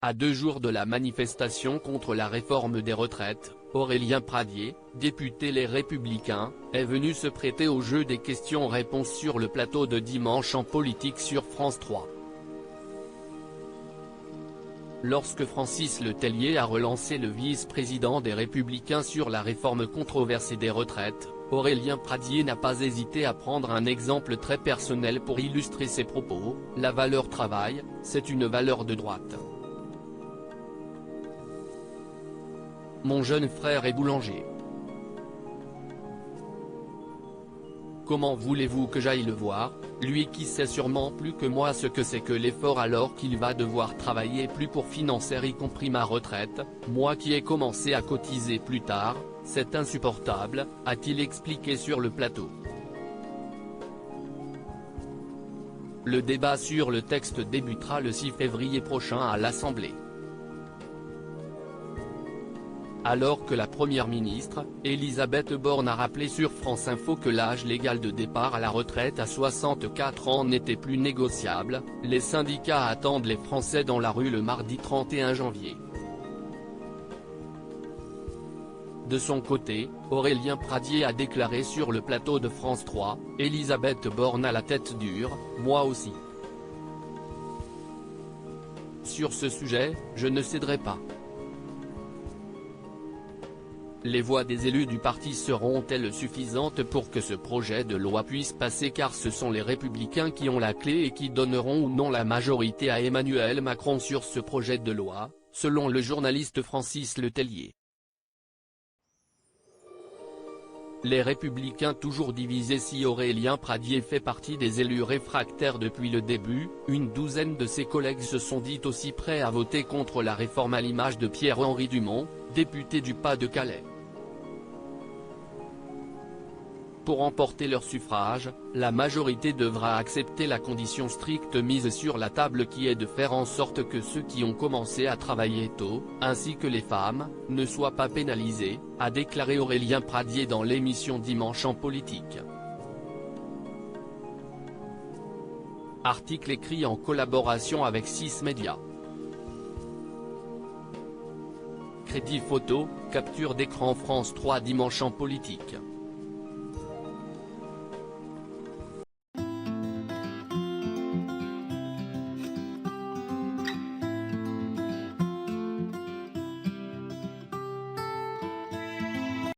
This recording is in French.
À 2 jours de la manifestation contre la réforme des retraites, Aurélien Pradié, député Les Républicains, est venu se prêter au jeu des questions-réponses sur le plateau de Dimanche en politique sur France 3. Lorsque Francis Letellier a relancé le vice-président des Républicains sur la réforme controversée des retraites, Aurélien Pradié n'a pas hésité à prendre un exemple très personnel pour illustrer ses propos: la valeur travail, c'est une valeur de droite. Mon jeune frère est boulanger. Comment voulez-vous que j'aille le voir, lui qui sait sûrement plus que moi ce que c'est que l'effort alors qu'il va devoir travailler plus pour financer y compris ma retraite, moi qui ai commencé à cotiser plus tard, c'est insupportable, a-t-il expliqué sur le plateau. Le débat sur le texte débutera le 6 février prochain à l'Assemblée. Alors que la première ministre, Elisabeth Borne a rappelé sur France Info que l'âge légal de départ à la retraite à 64 ans n'était plus négociable, les syndicats attendent les Français dans la rue le mardi 31 janvier. De son côté, Aurélien Pradié a déclaré sur le plateau de France 3, « Elisabeth Borne a la tête dure, moi aussi. Sur ce sujet, je ne céderai pas. » Les voix des élus du parti seront-elles suffisantes pour que ce projet de loi puisse passer, car ce sont les Républicains qui ont la clé et qui donneront ou non la majorité à Emmanuel Macron sur ce projet de loi, selon le journaliste Francis Letellier. Les Républicains toujours divisés. Si Aurélien Pradié fait partie des élus réfractaires depuis le début, une douzaine de ses collègues se sont dit aussi prêts à voter contre la réforme à l'image de Pierre-Henri Dumont, député du Pas-de-Calais. Pour emporter leur suffrage, la majorité devra accepter la condition stricte mise sur la table qui est de faire en sorte que ceux qui ont commencé à travailler tôt, ainsi que les femmes, ne soient pas pénalisés, a déclaré Aurélien Pradié dans l'émission Dimanche en politique. Article écrit en collaboration avec 6 médias. Crédit photo, capture d'écran France 3 Dimanche en politique.